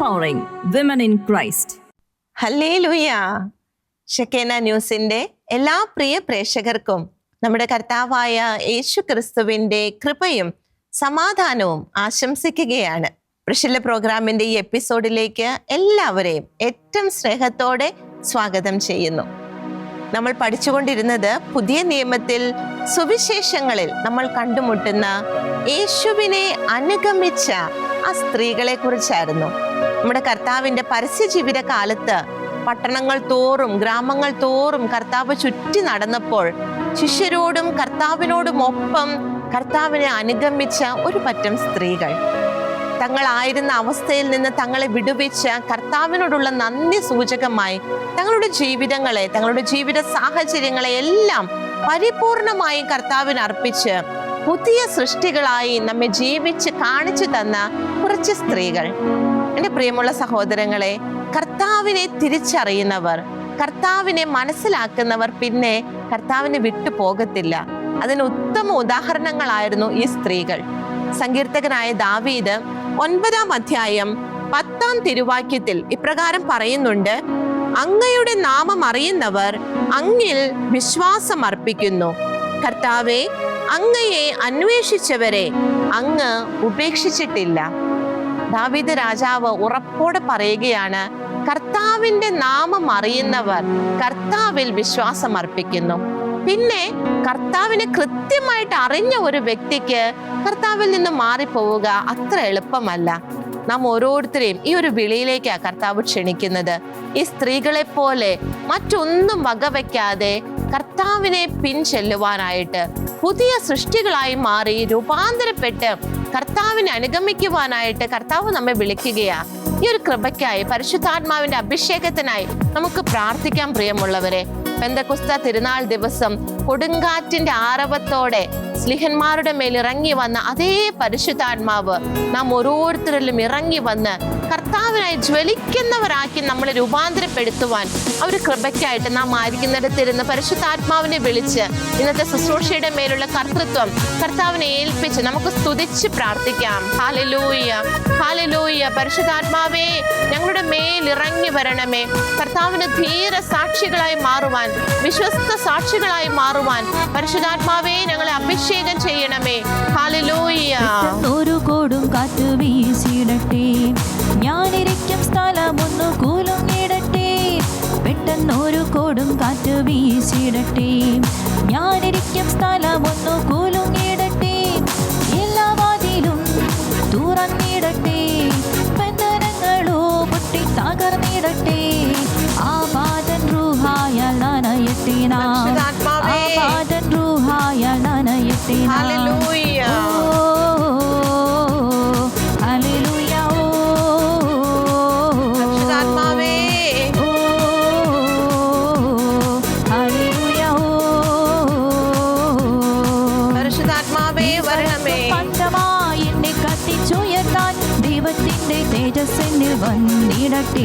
empowering women in Christ. Hallelujah. Shekinah ന്യൂസിന്റെ എല്ലാ പ്രിയ പ്രേക്ഷകർക്കും നമ്മുടെ കർത്താവായ യേശു ക്രിസ്തുവിന്റെ കൃപയും സമാധാനവും ആശംസിക്കുകയാണ്. പ്രഷില്ല പ്രോഗ്രാമിന്റെ ഈ എപ്പിസോഡിലേക്ക് എല്ലാവരെയും ഏറ്റവും സ്നേഹത്തോടെ സ്വാഗതം ചെയ്യുന്നു. നമ്മൾ പഠിച്ചുകൊണ്ടിരുന്നത് പുതിയ നിയമത്തിൽ സുവിശേഷങ്ങളിൽ നമ്മൾ കണ്ടുമുട്ടുന്ന യേശുവിനെ അനുഗമിച്ച ആ സ്ത്രീകളെ കുറിച്ചായിരുന്നു. നമ്മുടെ കർത്താവിന്റെ പരസ്യ ജീവിത കാലത്ത് പട്ടണങ്ങൾ തോറും ഗ്രാമങ്ങൾ തോറും കർത്താവ് ചുറ്റി നടന്നപ്പോൾ ശിഷ്യരോടും കർത്താവിനോടും ഒപ്പം കർത്താവിനെ അനുഗമിച്ച ഒരു പറ്റം സ്ത്രീകൾ തങ്ങളായിരുന്ന അവസ്ഥയിൽ നിന്ന് തങ്ങളെ വിടുവിച്ച കർത്താവിനോടുള്ള നന്ദി സൂചകമായി തങ്ങളുടെ ജീവിതങ്ങളെ, തങ്ങളുടെ ജീവിത സാഹചര്യങ്ങളെ എല്ലാം പരിപൂർണമായി കർത്താവിന് അർപ്പിച്ച് പുതിയ സൃഷ്ടികളായി നമ്മെ ജീവിച്ച് കാണിച്ചു തന്ന കുറച്ച് സ്ത്രീകൾ. എൻ്റെ പ്രിയമുള്ള സഹോദരങ്ങളെ, കർത്താവിനെ തിരിച്ചറിയുന്നവർ, കർത്താവിനെ മനസ്സിലാക്കുന്നവർ പിന്നെ കർത്താവിനെ വിട്ടു പോകത്തില്ല. അതിന് ഉത്തമ ഉദാഹരണങ്ങളായിരുന്നു ഈ സ്ത്രീകൾ. സങ്കീർത്തകനായ ദാവീദ് 9-ാം അധ്യായം 10-ാം തിരുവാക്യത്തിൽ ഇപ്രകാരം പറയുന്നുണ്ട്: അങ്ങയുടെ നാമം അറിയുന്നവർ അങ്ങിൽ വിശ്വാസം അർപ്പിക്കുന്നു. കർത്താവേ, അങ്ങയെ അന്വേഷിച്ചവരെ അങ്ങ് ഉപേക്ഷിച്ചിട്ടില്ല. ദാവീദ് രാജാവ് ഉറപ്പോടെ പറയുകയാണ്, കർത്താവിന്റെ നാമം അറിയുന്നവർ കർത്താവിൽ വിശ്വാസം അർപ്പിക്കുന്നു. പിന്നെ കർത്താവിനെ കൃത്യമായിട്ട് അറിഞ്ഞ ഒരു വ്യക്തിക്ക് കർത്താവിൽ നിന്ന് മാറിപ്പോവുക അത്ര എളുപ്പമല്ല. നാം ഓരോരുത്തരെയും ഈ ഒരു വിളിയിലേക്കാണ് കർത്താവ് ക്ഷണിക്കുന്നത്. ഈ സ്ത്രീകളെ പോലെ മറ്റൊന്നും വകവയ്ക്കാതെ കർത്താവിനെ പിൻചെല്ലുവാനായിട്ട്, പുതിയ സൃഷ്ടികളായി മാറി രൂപാന്തരപ്പെട്ട് കർത്താവിനെ അനുഗമിക്കുവാനായിട്ട് കർത്താവ് നമ്മെ വിളിക്കുകയാ. ഈ ഒരു കൃപയ്ക്കായി, പരിശുദ്ധാത്മാവിന്റെ അഭിഷേകത്തിനായി നമുക്ക് പ്രാർത്ഥിക്കാൻ. പ്രിയമുള്ളവരെ, പെന്തക്കോസ്ത തിരുനാൾ ദിവസം കൊടുങ്കാറ്റിന്റെ ആരവത്തോടെ സ്ലിഹന്മാരുടെ മേൽ ഇറങ്ങി വന്ന അതേ പരിശുദ്ധാത്മാവ് നാം ഓരോരുത്തരിലും ഇറങ്ങി വന്ന് കർത്താവിനായി ജ്വലിക്കുന്നവരാക്കി നമ്മളെ രൂപാന്തരപ്പെടുത്തുവാൻ ആ ഒരു കൃപയ്ക്കായിട്ട് നാം ആയിരിക്കുന്നിടത്തിരുന്ന് പരിശുദ്ധാത്മാവിനെ വിളിച്ച് ഇന്നത്തെ ശുശ്രൂഷയുടെ മേലുള്ള കർത്തൃത്വം കർത്താവിനെ ഏൽപ്പിച്ച് നമുക്ക് സ്തുതിച്ച് പ്രാർത്ഥിക്കാം. Hallelujah, hallelujah. പരിശുദ്ധാത്മാവേ, ഞങ്ങളുടെ മേൽ ഇറങ്ങി വരണമേ. കർത്താവിന് ധീര സാക്ഷികളായി മാറുവാൻ, വിശ്വസ്ത സാക്ഷികളായി മാറുവാൻ പരിശുദ്ധാത്മാവേ ഞങ്ങളെ അഭിഷേകം ചെയ്യണമേ. ഹല്ലേലൂയ. ഒരു കൊടും കാറ്റ് വീശിടട്ടെ, ഞാനിരിക്കും സ്ഥലമൊന്നു കുലുങ്ങിടട്ടെ. പെട്ടെന്നൊരു കൊടും കാറ്റ് വീശിടട്ടെ, ഞാനിരിക്കും സ്ഥലമൊന്നു കുലുങ്ങിടട്ടെ. എല്ലാ വാതിലും തുറന്നിടട്ടെ, ബന്ധനങ്ങളോ പൊട്ടി തകർന്നിടട്ടെ. ആപാദൻ റൂഹായാൽ നനയട്ടെ നാം, ആപാദൻ റൂഹായാൽ നനയട്ടെ നാം. ഹല്ലേലൂയ. തേജസ്സിന് വന്നിടട്ടെ,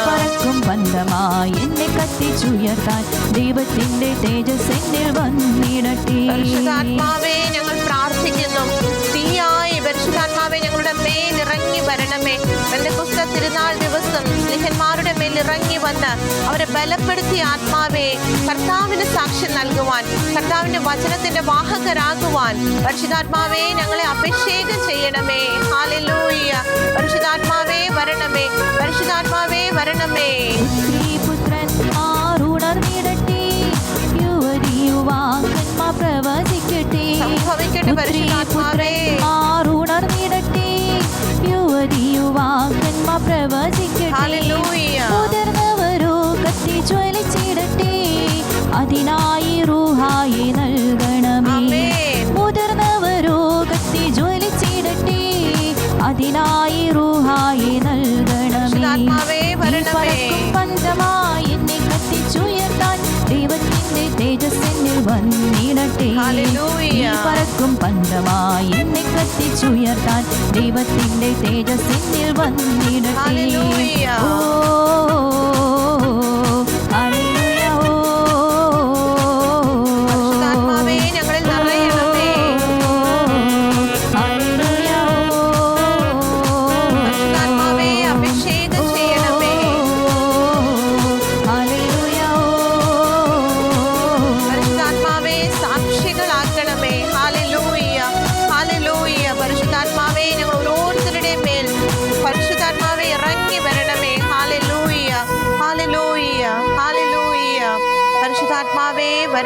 പറക്കും ബന്ധമായി എന്നെ കത്തിച്ചുയർത്താൻ ദൈവത്തിന്റെ തേജസ്സിന് വന്നിടട്ടെ. പരിശുദ്ധാത്മാവേ, ഞങ്ങൾ പ്രാർത്ഥിക്കുന്നു. തീയായി പരിശുദ്ധാത്മാവേ ഞങ്ങളുടെ മേൽ ഇറങ്ങി വരണമേ. പെന്തക്കോസ്ത തിരുനാൾ ദിവസം സ്ലിഹന്മാരുടെ മേൽ ഇറങ്ങി വന്ന് അവരെ ബലപ്പെടുത്തിയ ആത്മാവേ, കർത്താവിന് സാക്ഷ്യം നൽകുവാൻ, കർത്താവിന്റെ വചനത്തിന്റെ വാഹകരാകുവാൻ പരിശുദ്ധാത്മാവേ ഞങ്ങളെ അഭിഷേകം ചെയ്യണമേ. ഹല്ലേലൂയ. പരിശുദ്ധാത്മാവേ വരണമേ, പരിശുദ്ധാത്മാവേ വരണമേ. പുത്രൻ ആറുണർന്നിടട്ടെ, യുവതി യുവാക്കന്മാർ പ്രവചിക്കട്ടെ. സംഭവിക്കട്ടെ പരിശുദ്ധാത്മാവേ. ആറുണർന്നിടട്ടെ, യുവതി യുവാക്കന്മാർ പ്രവചിക്കട്ടെ. ഹല്ലേലൂയ. മുതിർന്നവരോ കത്തി ജ്വലിച്ചിടട്ടെ, അതിനായി റൂഹായി നൽകണമേ. മുതിർന്നവരോ കത്തി ജ്വലിച്ചിടട്ടെ, അതിനായി റൂഹായി നൽകണമേ. പഞ്ചമായി എന്നെ കത്തിച്ചുയർത്താൻ ദൈവത്തിന്റെ തേജസ്സിന് വന്നിടട്ടെ. പറക്കും പഞ്ചമായി എന്നെ കത്തിച്ചുയർത്താൻ ദൈവത്തിന്റെ തേജസ്സിന് വന്നിടട്ടെ. ഓ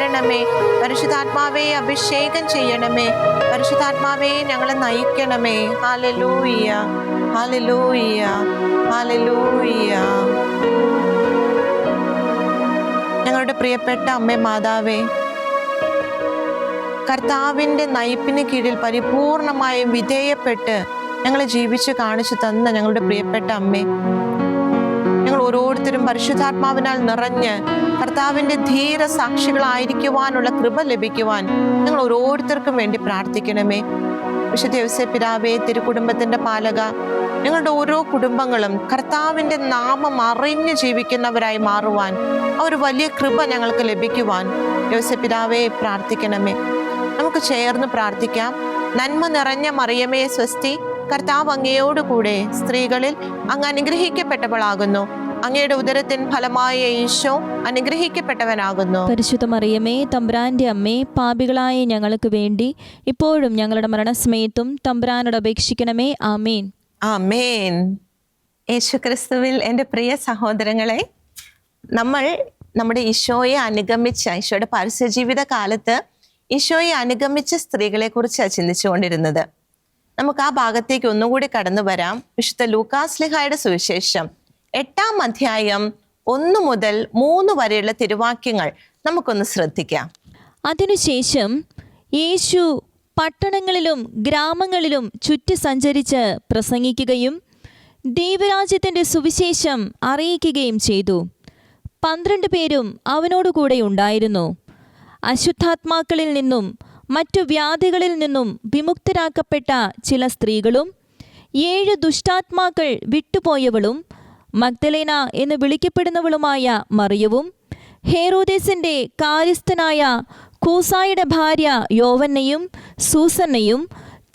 വരണമേ. പരിശുദ്ധാത്മാവേ അഭിഷേകം ചെയ്യണമേ. പരിശുദ്ധാത്മാവേ ഞങ്ങളെ നയിക്കണമേ. Hallelujah, hallelujah, hallelujah. ഞങ്ങളുടെ പ്രിയപ്പെട്ട അമ്മേ മാതാവേ, കർത്താവിൻ്റെ നയിപ്പിന് കീഴിൽ പരിപൂർണമായും വിധേയപ്പെട്ട് ഞങ്ങളെ ജീവിച്ച് കാണിച്ചു തന്ന ഞങ്ങളുടെ പ്രിയപ്പെട്ട അമ്മേ, ഞങ്ങൾ ഓരോരുത്തരും പരിശുദ്ധാത്മാവിനാൽ നിറഞ്ഞ് കർത്താവിൻ്റെ ധീര സാക്ഷികളായിരിക്കുവാനുള്ള കൃപ ലഭിക്കുവാൻ ഞങ്ങൾ ഓരോരുത്തർക്കും വേണ്ടി പ്രാർത്ഥിക്കണമേ. വിശുദ്ധ യോസേപ്പ് പിതാവേ, തിരുക്കുടുംബത്തിൻ്റെ പാലക, ഞങ്ങളുടെ ഓരോ കുടുംബങ്ങളും കർത്താവിൻ്റെ നാമം അറിഞ്ഞ് ജീവിക്കുന്നവരായി മാറുവാൻ ആ ഒരു വലിയ കൃപ ഞങ്ങൾക്ക് ലഭിക്കുവാൻ യോസേപ്പ് പിതാവേ പ്രാർത്ഥിക്കണമേ. നമുക്ക് ചേർന്ന് പ്രാർത്ഥിക്കാം. നന്മ നിറഞ്ഞ മറിയമേ സ്വസ്തി, കർത്താവ് അങ്ങയോടുകൂടെ സ്ത്രീകളിൽ അങ്ങ് അനുഗ്രഹിക്കപ്പെട്ടവളാകുന്നു. അങ്ങയുടെ ഉദരത്തിൻ ഫലമായ ഈശോ അനുഗ്രഹിക്കപ്പെട്ടവനാകുന്നു. പരിശുദ്ധ മറിയമേ, തമ്പുരാന്റെ അമ്മേ, പാപികളായ ഞങ്ങൾക്ക് വേണ്ടി ഇപ്പോഴും ഞങ്ങളുടെ മരണസമയത്തും തമ്പുരാനോട് അപേക്ഷിക്കണമേ. ആമേൻ, ആമേൻ. യേശുക്രിസ്തുവിൽ എൻ്റെ പ്രിയ സഹോദരങ്ങളെ, നമ്മൾ നമ്മുടെ ഈശോയെ അനുഗമിച്ച, ഈശോയുടെ പരസ്യജീവിത കാലത്ത് ഈശോയെ അനുഗമിച്ച സ്ത്രീകളെ കുറിച്ചാണ് ചിന്തിച്ചുകൊണ്ടിരുന്നത്. നമുക്ക് ആ ഭാഗത്തേക്ക് ഒന്നുകൂടി കടന്നു വരാം. വിശുദ്ധ ലൂക്കാസ്ലിഹായുടെ സുവിശേഷം 8-ാം അധ്യായം 1 മുതൽ 3 വരെയുള്ള തിരുവാക്യങ്ങൾ നമുക്കൊന്ന് ശ്രദ്ധിക്കാം. അതിനുശേഷം യേശു പട്ടണങ്ങളിലും ഗ്രാമങ്ങളിലും ചുറ്റി സഞ്ചരിച്ച് പ്രസംഗിക്കുകയും ദൈവരാജ്യത്തിൻ്റെ സുവിശേഷം അറിയിക്കുകയും ചെയ്തു. 12 പേരും അവനോടുകൂടെ ഉണ്ടായിരുന്നു. അശുദ്ധാത്മാക്കളിൽ നിന്നും മറ്റു വ്യാധികളിൽ നിന്നും വിമുക്തരാക്കപ്പെട്ട ചില സ്ത്രീകളും 7 ദുഷ്ടാത്മാക്കൾ വിട്ടുപോയവളും മഗ്ദലേന എന്ന് വിളിക്കപ്പെടുന്നവളുമായ മറിയവും ഹേറോദേസിൻ്റെ കാര്യസ്ഥനായ കൂസായുടെ ഭാര്യ യോവന്നയും സൂസന്നയും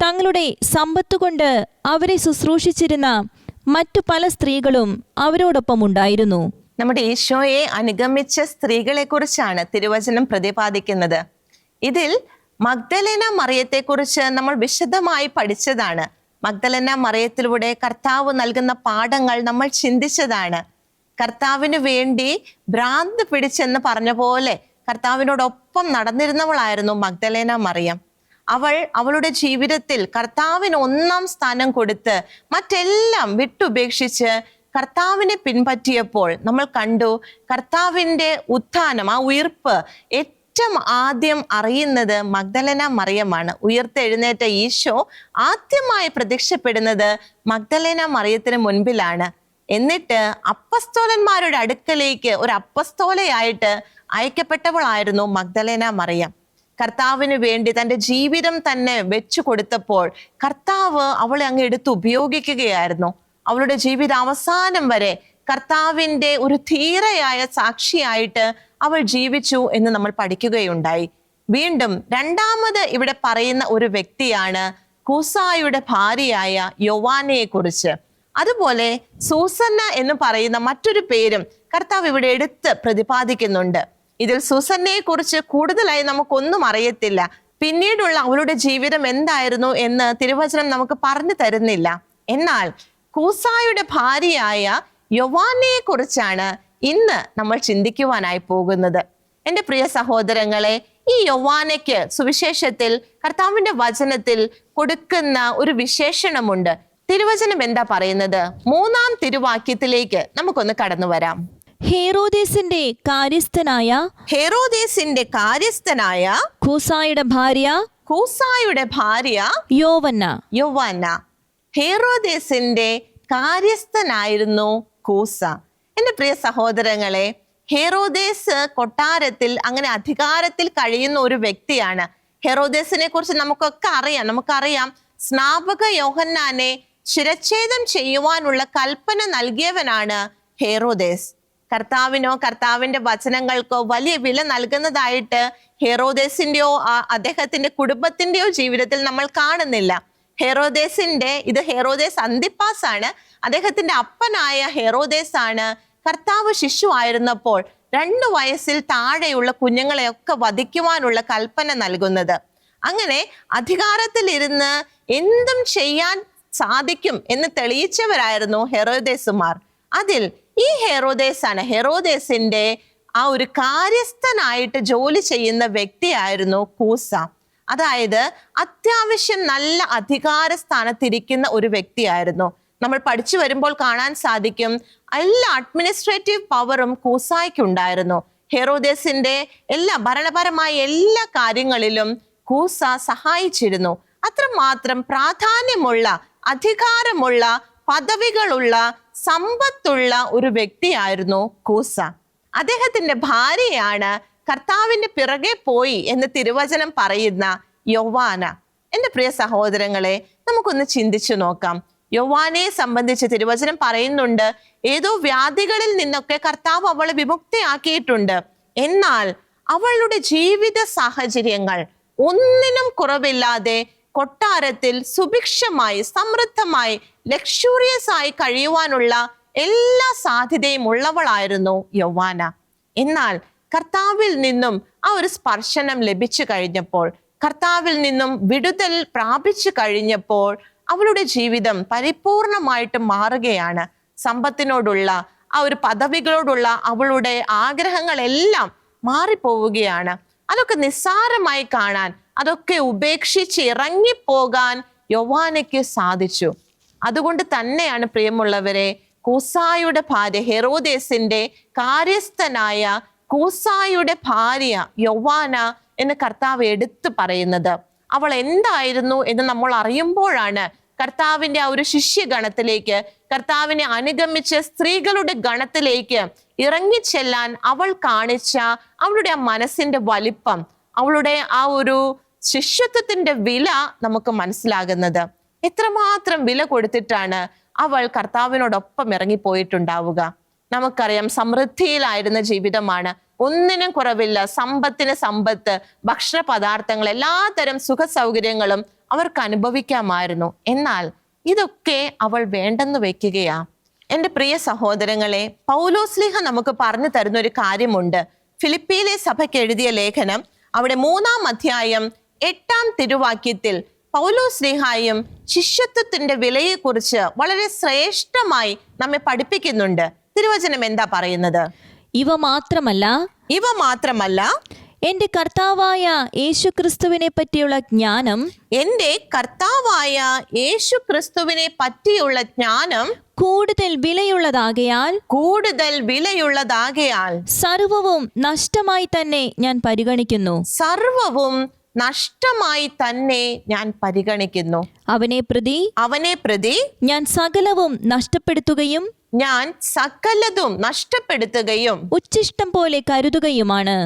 തങ്ങളുടെ സമ്പത്തുകൊണ്ട് അവരെ ശുശ്രൂഷിച്ചിരുന്ന മറ്റു പല സ്ത്രീകളും അവരോടൊപ്പം ഉണ്ടായിരുന്നു. നമ്മുടെ ഈശോയെ അനുഗമിച്ച സ്ത്രീകളെ കുറിച്ചാണ് തിരുവചനം പ്രതിപാദിക്കുന്നത്. ഇതിൽ മഗ്ദലേന മറിയത്തെക്കുറിച്ച് നമ്മൾ വിശദമായി പഠിച്ചതാണ്. മഗ്ദലേന മറിയത്തിലൂടെ കർത്താവ് നൽകുന്ന പാഠങ്ങൾ നമ്മൾ ചിന്തിച്ചതാണ്. കർത്താവിന് വേണ്ടി ഭ്രാന്ത് പിടിച്ചെന്ന് പറഞ്ഞ പോലെ കർത്താവിനോടൊപ്പം നടന്നിരുന്നവളായിരുന്നു മഗ്ദലേന മറിയം. അവളുടെ ജീവിതത്തിൽ കർത്താവിന് 1-ാം സ്ഥാനം കൊടുത്ത് മറ്റെല്ലാം വിട്ടുപേക്ഷിച്ച് കർത്താവിനെ പിൻപറ്റിയപ്പോൾ നമ്മൾ കണ്ടു, കർത്താവിൻ്റെ ഉത്ഥാനം, ആ ഉയിർപ്പ് ഏറ്റവും ആദ്യം അറിയുന്നത് മഗ്ദലേന മറിയമാണ്. ഉയർത്തെഴുന്നേറ്റ ഈശോ ആദ്യമായി പ്രത്യക്ഷപ്പെടുന്നത് മഗ്ദലേന മറിയത്തിന് മുൻപിലാണ്. എന്നിട്ട് അപ്പസ്തോലന്മാരുടെ അടുക്കലേക്ക് ഒരു അപ്പസ്തോലയായിട്ട് അയക്കപ്പെട്ടവളായിരുന്നു മഗ്ദലേന മറിയം. കർത്താവിന് വേണ്ടി തൻ്റെ ജീവിതം തന്നെ വെച്ചു കൊടുത്തപ്പോൾ കർത്താവ് അവളെ അങ്ങ് എടുത്ത് ഉപയോഗിക്കുകയായിരുന്നു. അവളുടെ ജീവിത അവസാനം വരെ കർത്താവിൻ്റെ ഒരു ധീരയായ സാക്ഷിയായിട്ട് അവൾ ജീവിച്ചു എന്ന് നമ്മൾ പഠിക്കുകയുണ്ടായി. വീണ്ടും രണ്ടാമത് ഇവിടെ പറയുന്ന ഒരു വ്യക്തിയാണ് കൂസായുടെ ഭാര്യയായ യോവാനയെ കുറിച്ച്. അതുപോലെ സൂസന്ന എന്ന് പറയുന്ന മറ്റൊരു പേരും കർത്താവ് ഇവിടെ എടുത്ത് പ്രതിപാദിക്കുന്നുണ്ട്. ഇതിൽ സൂസന്നയെ കുറിച്ച് കൂടുതലായി നമുക്കൊന്നും അറിയത്തില്ല. പിന്നീടുള്ള അവളുടെ ജീവിതം എന്തായിരുന്നു എന്ന് തിരുവചനം നമുക്ക് പറഞ്ഞു തരുന്നില്ല. എന്നാൽ കൂസായുടെ ഭാര്യയായ യോവാനയെ കുറിച്ചാണ് ഇന്ന് നമ്മൾ ചിന്തിക്കുവാനായി പോകുന്നത്. എൻ്റെ പ്രിയ സഹോദരങ്ങളെ, ഈ യോവാനയ്ക്ക് സുവിശേഷത്തിൽ കർത്താവിന്റെ വചനത്തിൽ കൊടുക്കുന്ന ഒരു വിശേഷണമുണ്ട്. തിരുവചനം എന്താ പറയുന്നത്? 3-ാം തിരുവാക്യത്തിലേക്ക് നമുക്കൊന്ന് കടന്നു വരാം. ഹേറോദേസിന്റെ കാര്യസ്ഥനായ കൂസായുടെ ഭാര്യ യോവന്ന. ഹേറോദേസിന്റെ കാര്യസ്ഥനായിരുന്നു കൂസ. എൻ്റെ പ്രിയ സഹോദരങ്ങളെ, ഹെറോദേസ് കൊട്ടാരത്തിൽ അങ്ങനെ അധികാരത്തിൽ കഴിയുന്ന ഒരു വ്യക്തിയാണ്. ഹെറോദേസിനെ കുറിച്ച് നമുക്കറിയാം. സ്നാപക യോഹന്നാനെ ശിരച്ഛേദം ചെയ്യുവാനുള്ള കൽപ്പന നൽകിയവനാണ് ഹെറോദേസ്. കർത്താവിനോ കർത്താവിന്റെ വചനങ്ങൾക്കോ വലിയ വില നൽകുന്നതായിട്ട് ഹെറോദേസിന്റെയോ അദ്ദേഹത്തിന്റെ കുടുംബത്തിന്റെയോ ജീവിതത്തിൽ നമ്മൾ കാണുന്നില്ല. ഹെറോദേസ് അന്തിപ്പാസ് ആണ്. അദ്ദേഹത്തിന്റെ അപ്പനായ ഹെറോദേസ് ആണ് കർത്താവ് ശിശു ആയിരുന്നപ്പോൾ 2 വയസ്സിൽ താഴെയുള്ള കുഞ്ഞുങ്ങളെയൊക്കെ വധിക്കുവാനുള്ള കൽപ്പന നൽകുന്നത്. അങ്ങനെ അധികാരത്തിൽ ഇരുന്ന് എന്തും ചെയ്യാൻ സാധിക്കും എന്ന് തെളിയിച്ചവരായിരുന്നു ഹെറോദേസുമാർ. അതിൽ ഈ ഹെറോദേസിന്റെ ആ ഒരു കാര്യസ്ഥനായിട്ട് ജോലി ചെയ്യുന്ന വ്യക്തിയായിരുന്നു കൂസ. അതായത് അത്യാവശ്യം നല്ല അധികാര സ്ഥാനത്തിരിക്കുന്ന ഒരു വ്യക്തിയായിരുന്നു. നമ്മൾ പഠിച്ചു വരുമ്പോൾ കാണാൻ സാധിക്കും, എല്ലാ അഡ്മിനിസ്ട്രേറ്റീവ് പവറും കൂസായ്ക്കുണ്ടായിരുന്നു. ഹെറോദേസിന്റെ ഭരണപരമായ എല്ലാ കാര്യങ്ങളിലും കൂസ സഹായിച്ചിരുന്നു. അത്രമാത്രം പ്രാധാന്യമുള്ള, അധികാരമുള്ള, പദവികളുള്ള, സമ്പത്തുള്ള ഒരു വ്യക്തിയായിരുന്നു കൂസ. അദ്ദേഹത്തിന്റെ ഭാര്യയാണ് കർത്താവിന്റെ പിറകെ പോയി എന്ന് തിരുവചനം പറയുന്ന യോവാന. എന്റെ പ്രിയ സഹോദരങ്ങളെ, നമുക്കൊന്ന് ചിന്തിച്ചു നോക്കാം. യോവാനയെ സംബന്ധിച്ച് തിരുവചനം പറയുന്നുണ്ട്, ഏതോ വ്യാധികളിൽ നിന്നൊക്കെ കർത്താവ് അവളെ വിമുക്തിയാക്കിയിട്ടുണ്ട്. എന്നാൽ അവളുടെ ജീവിത സാഹചര്യങ്ങൾ ഒന്നിനും കുറവില്ലാതെ കൊട്ടാരത്തിൽ സുഭിക്ഷമായി, സമൃദ്ധമായി, ലക്ഷൂറിയസ് ആയി കഴിയുവാനുള്ള എല്ലാ സാധ്യതയും ഉള്ളവളായിരുന്നു യോവാന. എന്നാൽ കർത്താവിൽ നിന്നും ആ ഒരു സ്പർശനം ലഭിച്ചു കഴിഞ്ഞപ്പോൾ, കർത്താവിൽ നിന്നും വിടുതൽ പ്രാപിച്ചു കഴിഞ്ഞപ്പോൾ അവളുടെ ജീവിതം പരിപൂർണമായിട്ട് മാറുകയാണ്. സമ്പത്തിനോടുള്ള, ആ ഒരു പദവികളോടുള്ള അവളുടെ ആഗ്രഹങ്ങളെല്ലാം മാറിപ്പോവുകയാണ്. അതൊക്കെ നിസ്സാരമായി കാണാൻ, അതൊക്കെ ഉപേക്ഷിച്ച് ഇറങ്ങിപ്പോകാൻ യോവാനയ്ക്ക് സാധിച്ചു. അതുകൊണ്ട് തന്നെയാണ് പ്രിയമുള്ളവരെ, കൂസായുടെ ഭാര്യ, ഹെറോദേസിന്റെ കാര്യസ്ഥനായ കൂസായുടെ ഭാര്യ യോവാന എന്ന് കർത്താവ് എടുത്തു പറയുന്നത്. അവൾ എന്തായിരുന്നു എന്ന് നമ്മൾ അറിയുമ്പോഴാണ് കർത്താവിന്റെ ആ ഒരു ശിഷ്യഗണത്തിലേക്ക്, കർത്താവിനെ അനുഗമിച്ച സ്ത്രീകളുടെ ഗണത്തിലേക്ക് ഇറങ്ങിച്ചെല്ലാൻ അവൾ കാണിച്ച അവളുടെ ആ മനസ്സിന്റെ വലിപ്പം, അവളുടെ ആ ഒരു ശിഷ്യത്വത്തിന്റെ വില നമുക്ക് മനസ്സിലാകുന്നത്. എത്രമാത്രം വില കൊടുത്തിട്ടാണ് അവൾ കർത്താവിനോടൊപ്പം ഇറങ്ങിപ്പോയിട്ടുണ്ടാവുക. നമുക്കറിയാം, സമൃദ്ധിയിലായിരുന്ന ജീവിതമാണ്, ഒന്നിനും കുറവില്ല, സമ്പത്തിന് സമ്പത്ത്, ഭക്ഷണ പദാർത്ഥങ്ങൾ, എല്ലാതരം സുഖ സൗകര്യങ്ങളും അവർക്ക് അനുഭവിക്കാമായിരുന്നു. എന്നാൽ ഇതൊക്കെ അവൾ വേണ്ടെന്ന് വെക്കുകയാ. എൻ്റെ പ്രിയ സഹോദരങ്ങളെ, പൗലോസ്ലീഹ നമുക്ക് പറഞ്ഞു തരുന്ന ഒരു കാര്യമുണ്ട്. ഫിലിപ്പിയിലെ സഭയ്ക്ക് എഴുതിയ ലേഖനം, അവിടെ 3-ാം അധ്യായം 8-ാം തിരുവാക്യത്തിൽ പൗലോസ്ലീഹായും ശിഷ്യത്വത്തിന്റെ വിലയെക്കുറിച്ച് വളരെ ശ്രേഷ്ഠമായി നമ്മെ പഠിപ്പിക്കുന്നുണ്ട്. തിരുവചനം എന്താ പറയുന്നത്? ഇവ മാത്രമല്ല എന്റെ കർത്താവായ യേശുക്രിസ്തുവിനെ പറ്റിയുള്ള ജ്ഞാനം, കൂടുതൽ വിലയുള്ളതാകയാൽ സർവവും നഷ്ടമായി തന്നെ ഞാൻ പരിഗണിക്കുന്നു. അവനെ പ്രതി ഞാൻ സകലതും നഷ്ടപ്പെടുത്തുകയും ഉച്ഛിഷ്ടം പോലെ കരുതുകയുമാണ്.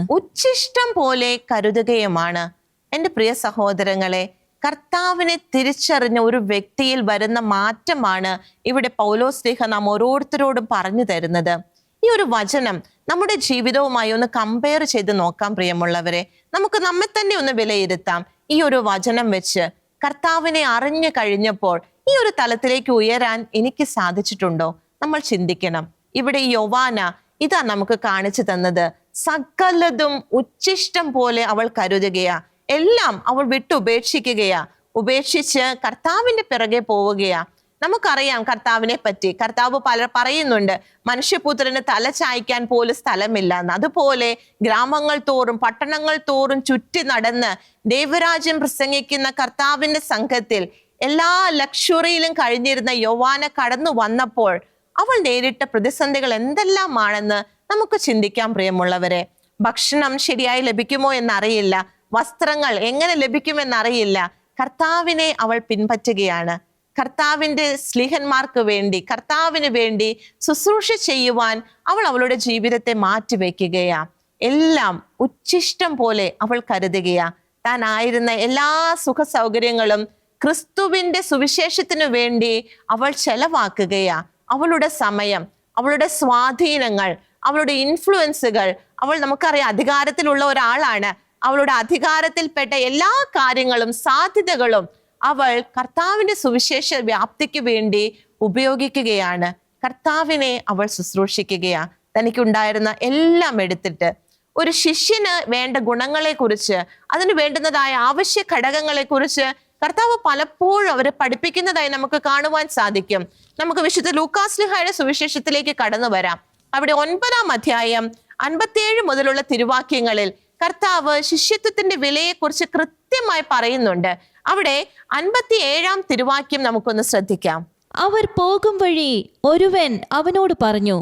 എൻ്റെ പ്രിയ സഹോദരങ്ങളെ, കർത്താവിനെ തിരിച്ചറിഞ്ഞ ഒരു വ്യക്തിയിൽ വരുന്ന മാറ്റമാണ് ഇവിടെ പൗലോസ്ലീഹ നാം ഓരോരുത്തരോടും പറഞ്ഞു തരുന്നത്. ഈ ഒരു വചനം നമ്മുടെ ജീവിതവുമായി ഒന്ന് കമ്പയർ ചെയ്ത് നോക്കാം പ്രിയമുള്ളവരെ. നമുക്ക് നമ്മെ തന്നെ ഒന്ന് വിലയിരുത്താം. ഈ ഒരു വചനം വെച്ച് കർത്താവിനെ അറിഞ്ഞു കഴിഞ്ഞപ്പോൾ ഈ ഒരു തലത്തിലേക്ക് ഉയരാൻ എനിക്ക് സാധിച്ചിട്ടുണ്ടോ? നമ്മൾ ചിന്തിക്കണം. ഇവിടെ ഈ യോവാന ഇതാ നമുക്ക് കാണിച്ചു തന്നത്. സകലതും ഉച്ഛിഷ്ടം പോലെ അവൾ കരുതുകയാ, എല്ലാം അവൾ ഉപേക്ഷിക്കുകയാ, ഉപേക്ഷിച്ച് കർത്താവിന്റെ പിറകെ പോവുകയാ. നമുക്കറിയാം കർത്താവിനെ പറ്റി, കർത്താവ് പറയുന്നുണ്ട്, മനുഷ്യപുത്രന് തല ചായ്ക്കാൻ പോലും സ്ഥലമില്ല എന്ന്. അതുപോലെ ഗ്രാമങ്ങൾ തോറും പട്ടണങ്ങൾ തോറും ചുറ്റി നടന്ന് ദൈവരാജ്യം പ്രസംഗിക്കുന്ന കർത്താവിന്റെ സംഘത്തിൽ എല്ലാ ലക്ഷറിയിലും കഴിഞ്ഞിരുന്ന യോവാന കടന്നു വന്നപ്പോൾ അവൾ നേരിട്ട പ്രതിസന്ധികൾ എന്തെല്ലാമാണെന്ന് നമുക്ക് ചിന്തിക്കാം പ്രിയമുള്ളവരെ. ഭക്ഷണം ശരിയായി ലഭിക്കുമോ എന്നറിയില്ല, വസ്ത്രങ്ങൾ എങ്ങനെ ലഭിക്കുമെന്നറിയില്ല. കർത്താവിനെ അവൾ പിൻപറ്റുകയാണ്. കർത്താവിന്റെ സ്ലീഹന്മാർക്ക് വേണ്ടി, കർത്താവിന് വേണ്ടി ശുശ്രൂഷ ചെയ്യുവാൻ അവൾ അവളുടെ ജീവിതത്തെ മാറ്റിവെക്കുകയാ. എല്ലാം ഉച്ഛിഷ്ടം പോലെ അവൾ കരുതുകയാ. താൻ ആയിരുന്ന എല്ലാ സുഖ സൗകര്യങ്ങളും ക്രിസ്തുവിന്റെ സുവിശേഷത്തിനു വേണ്ടി അവൾ ചെലവാക്കുകയാ. അവളുടെ സമയം, അവളുടെ സ്വാധീനങ്ങൾ, അവളുടെ ഇൻഫ്ലുവൻസുകൾ, അവൾ നമുക്കറിയാം അധികാരത്തിലുള്ള ഒരാളാണ്. അവളുടെ അധികാരത്തിൽപ്പെട്ട എല്ലാ കാര്യങ്ങളും സാധ്യതകളും അവൾ കർത്താവിന്റെ സുവിശേഷ വ്യാപ്തിക്ക് വേണ്ടി ഉപയോഗിക്കുകയാണ്. കർത്താവിനെ അവൾ ശുശ്രൂഷിക്കുകയാ. തനിക്കുണ്ടായിരുന്ന എല്ലാം എടുത്തിട്ട് ഒരു ശിഷ്യന് വേണ്ട ഗുണങ്ങളെ കുറിച്ച്, അതിന് വേണ്ടുന്നതായ ആവശ്യ ഘടകങ്ങളെ കുറിച്ച് കർത്താവ് പലപ്പോഴും അവരെ പഠിപ്പിക്കുന്നതായി നമുക്ക് കാണുവാൻ സാധിക്കും. നമുക്ക് വിശുദ്ധ ലൂക്കാസ്ലിഹായുടെ സുവിശേഷത്തിലേക്ക് കടന്നു വരാം. അവിടെ 9-ാം അധ്യായം 57 മുതലുള്ള തിരുവാക്യങ്ങളിൽ കർത്താവ് ശിഷ്യത്വത്തിന്റെ വിലയെക്കുറിച്ച് കൃത്യമായി പറയുന്നുണ്ട്. അവിടെ 57 തിരുവാക്യം നമുക്കൊന്ന് ശ്രദ്ധിക്കാം. അവർ പോകും വഴി ഒരുവൻ അവനോട് പറഞ്ഞു,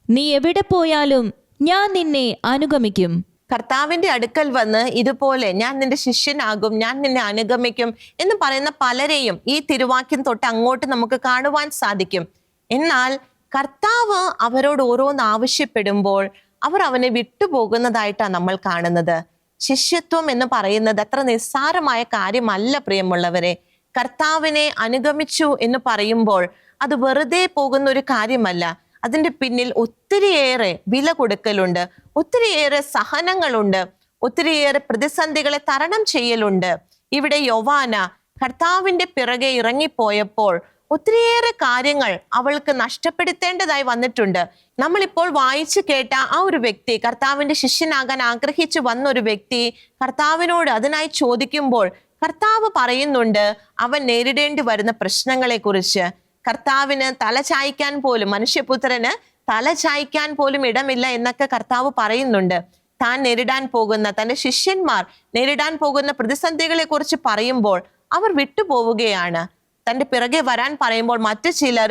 നീ എവിടെ പോയാലും ഞാൻ നിന്നെ അനുഗമിക്കും. കർത്താവിന്റെ അടുക്കൽ വന്ന് ഇതുപോലെ ഞാൻ നിന്റെ ശിഷ്യനാകും, ഞാൻ നിന്നെ അനുഗമിക്കും എന്ന് പറയുന്ന പലരെയും ഈ തിരുവാക്യം തൊട്ട് അങ്ങോട്ട് നമുക്ക് കാണുവാൻ സാധിക്കും. എന്നാൽ കർത്താവ് അവരോട് ഓരോന്ന് ആവശ്യപ്പെടുമ്പോൾ അവർ അവനെ വിട്ടുപോകുന്നതായിട്ടാണ് നമ്മൾ കാണുന്നത്. ശിഷ്യത്വം എന്ന് പറയുന്നത് അത്ര നിസ്സാരമായ കാര്യമല്ല പ്രിയമുള്ളവരെ. കർത്താവിനെ അനുഗമിച്ചു എന്ന് പറയുമ്പോൾ അത് വെറുതെ പോകുന്ന ഒരു കാര്യമല്ല. അതിന്റെ പിന്നിൽ ഒത്തിരിയേറെ വില കൊടുക്കലുണ്ട്, ഒത്തിരിയേറെ സഹനങ്ങളുണ്ട്, ഒത്തിരിയേറെ പ്രതിസന്ധികളെ തരണം ചെയ്യലുണ്ട്. ഇവിടെ യോവാന കർത്താവിന്റെ പിറകെ ഇറങ്ങിപ്പോയപ്പോൾ ഒത്തിരിയേറെ കാര്യങ്ങൾ അവൾക്ക് നഷ്ടപ്പെടുത്തേണ്ടതായി വന്നിട്ടുണ്ട്. നമ്മളിപ്പോൾ വായിച്ചു കേട്ട ആ ഒരു വ്യക്തി, കർത്താവിന്റെ ശിഷ്യനാകാൻ ആഗ്രഹിച്ചു വന്ന ഒരു വ്യക്തി കർത്താവിനോട് അതിനായി ചോദിക്കുമ്പോൾ കർത്താവ് പറയുന്നുണ്ട് അവൻ നേരിടേണ്ടി വരുന്ന പ്രശ്നങ്ങളെ കുറിച്ച്. കർത്താവിന് തല ചായ്ക്കാൻ പോലും, മനുഷ്യപുത്രന് തല ചായ്ക്കാൻ പോലും ഇടമില്ല എന്നൊക്കെ കർത്താവ് പറയുന്നുണ്ട്. താൻ നേരിടാൻ പോകുന്ന, തന്റെ ശിഷ്യന്മാർ നേരിടാൻ പോകുന്ന പ്രതിസന്ധികളെ കുറിച്ച് പറയുമ്പോൾ അവർ വിട്ടുപോവുകയാണ്. തന്റെ പിറകെ വരാൻ പറയുമ്പോൾ മറ്റു ചിലർ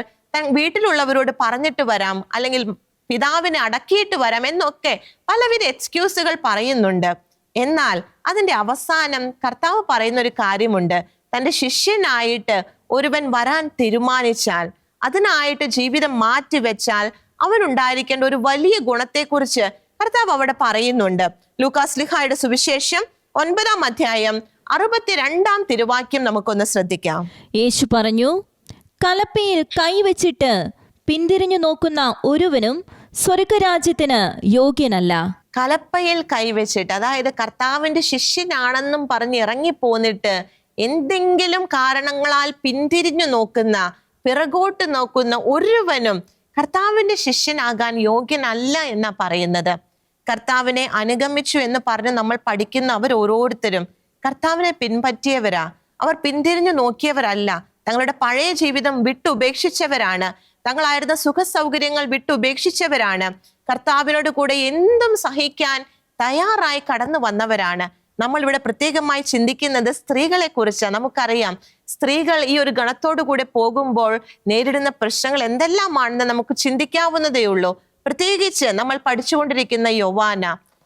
വീട്ടിലുള്ളവരോട് പറഞ്ഞിട്ട് വരാം, അല്ലെങ്കിൽ പിതാവിനെ അടക്കിയിട്ട് വരാം എന്നൊക്കെ പലവിധ എക്സ്ക്യൂസുകൾ പറയുന്നുണ്ട്. എന്നാൽ അതിന്റെ അവസാനം കർത്താവ് പറയുന്ന ഒരു കാര്യമുണ്ട്. തന്റെ ശിഷ്യനായിട്ട് ഒരുവൻ വരാൻ തീരുമാനിച്ചാൽ, അതിനായിട്ട് ജീവിതം മാറ്റിവെച്ചാൽ അവനുണ്ടായിരിക്കേണ്ട ഒരു വലിയ ഗുണത്തെക്കുറിച്ച് കർത്താവ് അവിടെ പറയുന്നുണ്ട്. ലൂക്കാസ്ലിഹായുടെ സുവിശേഷം 9-ാം അധ്യായം 62-ാം തിരുവാക്യം നമുക്കൊന്ന് ശ്രദ്ധിക്കാം. യേശു പറഞ്ഞു, കലപ്പയിൽ കൈവച്ചിട്ട് പിന്തിരിഞ്ഞു നോക്കുന്ന ഒരുവനും സ്വർഗരാജ്യത്തിന് യോഗ്യനല്ല. കലപ്പയിൽ കൈവച്ചിട്ട്, അതായത് കർത്താവിന്റെ ശിഷ്യനാണെന്നും പറഞ്ഞ് ഇറങ്ങിപ്പോന്നിട്ട് എന്തെങ്കിലും കാരണങ്ങളാൽ പിന്തിരിഞ്ഞു നോക്കുന്ന, പിറകോട്ട് നോക്കുന്ന ഒരുവനും കർത്താവിന്റെ ശിഷ്യനാകാൻ യോഗ്യനല്ല എന്നാ പറയുന്നത്. കർത്താവിനെ അനുഗമിച്ചു എന്ന് പറഞ്ഞ് നമ്മൾ പഠിക്കുന്ന അവർ ഓരോരുത്തരും കർത്താവിനെ പിൻപറ്റിയവരാ. അവർ പിന്തിരിഞ്ഞു നോക്കിയവരല്ല. തങ്ങളുടെ പഴയ ജീവിതം വിട്ടുപേക്ഷിച്ചവരാണ്. തങ്ങളായിരുന്ന സുഖ സൗകര്യങ്ങൾ വിട്ടുപേക്ഷിച്ചവരാണ്. കർത്താവിനോട് കൂടെ എന്തും സഹിക്കാൻ തയ്യാറായി കടന്നു വന്നവരാണ്. നമ്മൾ ഇവിടെ പ്രത്യേകമായി ചിന്തിക്കുന്നത് സ്ത്രീകളെ കുറിച്ച്. നമുക്കറിയാം, സ്ത്രീകൾ ഈ ഒരു ഗണത്തോടു കൂടെ പോകുമ്പോൾ നേരിടുന്ന പ്രശ്നങ്ങൾ എന്തെല്ലാമാണെന്ന് നമുക്ക് ചിന്തിക്കാവുന്നതേ ഉള്ളൂ. പ്രത്യേകിച്ച് നമ്മൾ പഠിച്ചുകൊണ്ടിരിക്കുന്ന യോവാന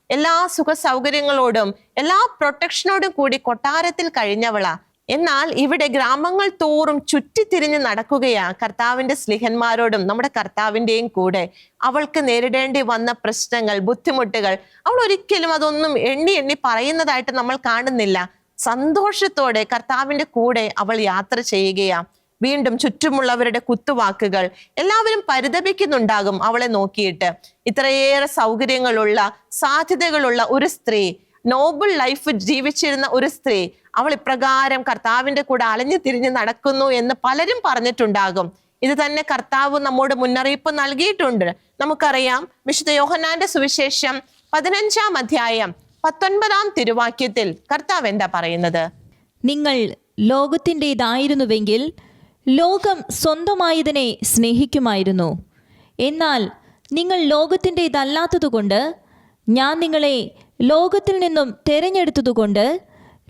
എല്ലാ സുഖ സൗകര്യങ്ങളോടും എല്ലാ പ്രൊട്ടക്ഷനോടും കൂടി കൊട്ടാരത്തിൽ കഴിഞ്ഞവളാ. എന്നാൽ ഇവിടെ ഗ്രാമങ്ങൾ തോറും ചുറ്റിത്തിരിഞ്ഞ് നടക്കുകയാ കർത്താവിന്റെ സ്ലിഹന്മാരോടും നമ്മുടെ കർത്താവിന്റെയും കൂടെ. അവൾക്ക് നേരിടേണ്ടി വന്ന പ്രശ്നങ്ങൾ, ബുദ്ധിമുട്ടുകൾ അവൾ ഒരിക്കലും അതൊന്നും എണ്ണി എണ്ണി പറയുന്നതായിട്ട് നമ്മൾ കാണുന്നില്ല. സന്തോഷത്തോടെ കർത്താവിന്റെ കൂടെ അവൾ യാത്ര ചെയ്യുകയാ. വീണ്ടും ചുറ്റുമുള്ളവരുടെ കുത്തുവാക്കുകൾ, എല്ലാവരും പരിതപിക്കുന്നുണ്ടാകും അവളെ നോക്കിയിട്ട്. ഇത്രയേറെ സൗകര്യങ്ങളുള്ള, സാധ്യതകളുള്ള ഒരു സ്ത്രീ, നോബിൾ ലൈഫ് ജീവിച്ചിരുന്ന ഒരു സ്ത്രീ, അവൾ ഇപ്രകാരം കർത്താവിന്റെ കൂടെ അലഞ്ഞു തിരിഞ്ഞ് നടക്കുന്നു എന്ന് പലരും പറഞ്ഞിട്ടുണ്ടാകും. ഇത് തന്നെ കർത്താവ് നമ്മോട് മുന്നറിയിപ്പ് നൽകിയിട്ടുണ്ട്. നമുക്കറിയാം, വിശുദ്ധ യോഹന്നാന്റെ സുവിശേഷം 15-ാം അധ്യായം 19-ാം തിരുവാക്യത്തിൽ കർത്താവ് എന്താ പറയുന്നത്? നിങ്ങൾ ലോകത്തിൻ്റെതായിരുന്നുവെങ്കിൽ ലോകം സ്വന്തമായതിനെ സ്നേഹിക്കുമായിരുന്നു. എന്നാൽ നിങ്ങൾ ലോകത്തിൻ്റെതല്ലാത്തതുകൊണ്ട് ഞാൻ നിങ്ങളെ ലോകത്തിൽ നിന്നും തിരഞ്ഞെടുത്തതുകൊണ്ട്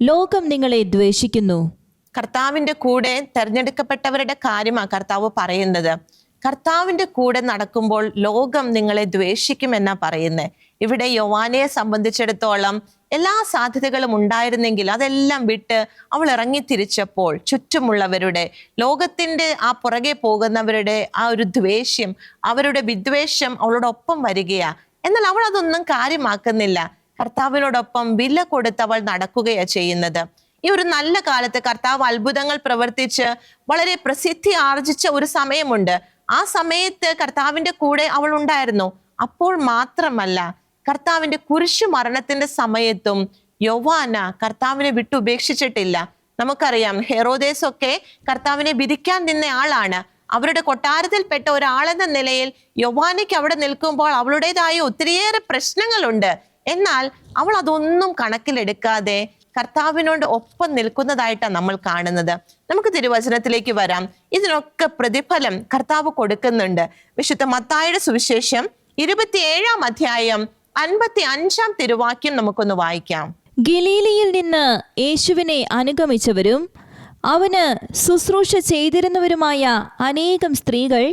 ലോകം നിങ്ങളെ ദ്വേഷിക്കുന്നു. കർത്താവിന്റെ കൂടെ തെരഞ്ഞെടുക്കപ്പെട്ടവരുടെ കാര്യമാണ് കർത്താവ് പറയുന്നത്. കർത്താവിന്റെ കൂടെ നടക്കുമ്പോൾ ലോകം നിങ്ങളെ ദ്വേഷിക്കുമെന്നാ പറയുന്നത്. ഇവിടെ യോവാനയെ സംബന്ധിച്ചിടത്തോളം എല്ലാ സാധ്യതകളും ഉണ്ടായിരുന്നെങ്കിൽ അതെല്ലാം വിട്ട് അവൾ ഇറങ്ങി തിരിച്ചപ്പോൾ ചുറ്റുമുള്ളവരുടെ, ലോകത്തിന്റെ ആ പുറകെ പോകുന്നവരുടെ ആ ഒരു ദ്വേഷ്യം, അവരുടെ വിദ്വേഷം അവളോടൊപ്പം വരികയാ. എന്നാൽ അവൾ അതൊന്നും കാര്യമാക്കുന്നില്ല. കർത്താവിനോടൊപ്പം വില കൊടുത്ത് അവൾ നടക്കുകയാ ചെയ്യുന്നത്. ഈ ഒരു നല്ല കാലത്ത് കർത്താവ് അത്ഭുതങ്ങൾ പ്രവർത്തിച്ച് വളരെ പ്രസിദ്ധി ആർജിച്ച ഒരു സമയമുണ്ട്. ആ സമയത്ത് കർത്താവിന്റെ കൂടെ അവൾ ഉണ്ടായിരുന്നു. അപ്പോൾ മാത്രമല്ല, കർത്താവിന്റെ കുരിശു മരണത്തിന്റെ സമയത്തും യോവാന കർത്താവിനെ വിട്ടുപേക്ഷിച്ചിട്ടില്ല. നമുക്കറിയാം, ഹെറോദേസ് ഒക്കെ കർത്താവിനെ വിധിക്കാൻ നിന്ന ആളാണ്. അവരുടെ കൊട്ടാരത്തിൽപ്പെട്ട ഒരാളെന്ന നിലയിൽ യോവാനയ്ക്ക് അവിടെ നിൽക്കുമ്പോൾ അവളുടേതായ ഒത്തിരിയേറെ പ്രശ്നങ്ങളുണ്ട്. എന്നാൽ അവൾ അതൊന്നും കണക്കിലെടുക്കാതെ കർത്താവിനോട് ഒപ്പം നിൽക്കുന്നതായിട്ടാണ് നമ്മൾ കാണുന്നത്. നമുക്ക് തിരുവചനത്തിലേക്ക് വരാം. ഇതിനൊക്കെ പ്രതിഫലം കർത്താവ് കൊടുക്കുന്നുണ്ട്. വിശുദ്ധ മത്തായിയുടെ സുവിശേഷം 27-ാം അധ്യായം 55 തിരുവാക്യം നമുക്കൊന്ന് വായിക്കാം. ഗലീലയിൽ നിന്ന് യേശുവിനെ അനുഗമിച്ചവരും അവന് ശുശ്രൂഷ ചെയ്തിരുന്നവരുമായ അനേകം സ്ത്രീകൾ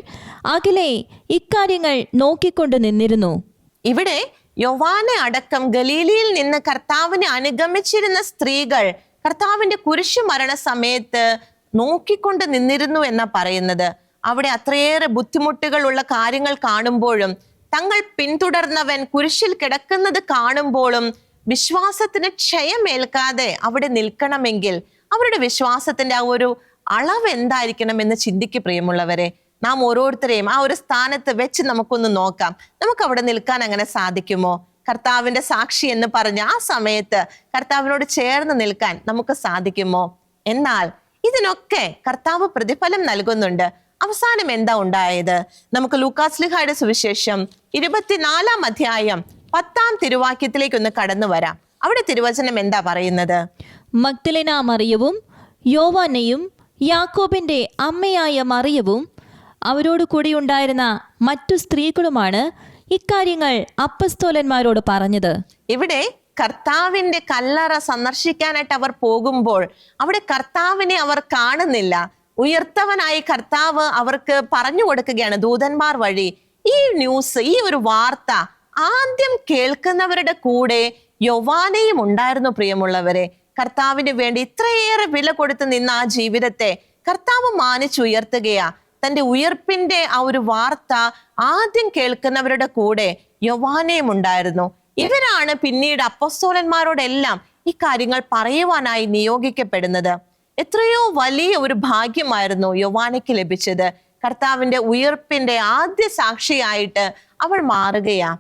അകലെ ഇക്കാര്യങ്ങൾ നോക്കിക്കൊണ്ട് നിന്നിരുന്നു. ഇവിടെ യോവാനെ അടക്കം ഗലീലയിൽ നിന്ന് കർത്താവിനെ അനുഗമിച്ചിരുന്ന സ്ത്രീകൾ കർത്താവിന്റെ കുരിശു മരണ സമയത്ത് നോക്കിക്കൊണ്ട് നിന്നിരുന്നു എന്നാ പറയുന്നത്. അവിടെ അത്രയേറെ ബുദ്ധിമുട്ടുകളുള്ള കാര്യങ്ങൾ കാണുമ്പോഴും തങ്ങൾ പിന്തുടർന്നവൻ കുരിശിൽ കിടക്കുന്നത് കാണുമ്പോഴും വിശ്വാസത്തിന് ക്ഷയമേൽക്കാതെ അവിടെ നിൽക്കണമെങ്കിൽ അവരുടെ വിശ്വാസത്തിന്റെ ആ ഒരു അളവ് എന്തായിരിക്കണം എന്ന് ചിന്തിക്ക് പ്രിയമുള്ളവരെ. നാം ഓരോരുത്തരെയും ആ ഒരു സ്ഥാനത്ത് വെച്ച് നമുക്കൊന്ന് നോക്കാം. നമുക്ക് അവിടെ നിൽക്കാൻ അങ്ങനെ സാധിക്കുമോ? കർത്താവിന്റെ സാക്ഷി എന്ന് പറഞ്ഞ ആ സമയത്ത് കർത്താവിനോട് ചേർന്ന് നിൽക്കാൻ നമുക്ക് സാധിക്കുമോ? എന്നാൽ ഇതിനൊക്കെ കർത്താവ് പ്രതിഫലം നൽകുന്നുണ്ട്. അവസാനം എന്താ ഉണ്ടായത്? നമുക്ക് ലൂക്കാസ്ലിഹായുടെ സുവിശേഷം 24 അധ്യായം 10 തിരുവാക്യത്തിലേക്ക് ഒന്ന് കടന്നു വരാം. അവിടെ തിരുവചനം എന്താ പറയുന്നത്? മഗ്ദലേന മറിയവും യോവാനയും യാക്കോബിന്റെ അമ്മയായ മറിയവും അവരോട് കൂടിയുണ്ടായിരുന്ന മറ്റു സ്ത്രീകളുമാണ് ഇക്കാര്യങ്ങൾ അപ്പസ്തോലന്മാരോട് പറഞ്ഞത്. ഇവിടെ കർത്താവിന്റെ കല്ലറ സന്ദർശിക്കാനായിട്ട് അവർ പോകുമ്പോൾ അവിടെ കർത്താവിനെ അവർ കാണുന്നില്ല. ഉയർത്തവനായി കർത്താവ് അവർക്ക് പറഞ്ഞു കൊടുക്കുകയാണ് ദൂതന്മാർ വഴി. ഈ ന്യൂസ്, ഈ ഒരു വാർത്ത ആദ്യം കേൾക്കുന്നവരുടെ കൂടെ യോവാനയും ഉണ്ടായിരുന്നു. പ്രിയമുള്ളവരെ, കർത്താവിന് വേണ്ടി ഇത്രയേറെ വില കൊടുത്ത് നിന്ന ആ ജീവിതത്തെ കർത്താവ് മാനിച്ചുയർത്തുകയാ. തന്റെ ഉയർപ്പിന്റെ ആ ഒരു വാർത്ത ആദ്യം കേൾക്കുന്നവരുടെ കൂടെ യോവാനയും ഉണ്ടായിരുന്നു. ഇവരാണ് പിന്നീട് അപ്പോസ്തലന്മാരോടെല്ലാം ഈ കാര്യങ്ങൾ പറയുവാനായി നിയോഗിക്കപ്പെടുന്നത്. എത്രയോ വലിയ ഒരു ഭാഗ്യമായിരുന്നു യോവാനയ്ക്ക് ലഭിച്ചത്. കർത്താവിന്റെ ഉയർപ്പിന്റെ ആദ്യ സാക്ഷിയായിട്ട് അവൾ മാറുകയാ.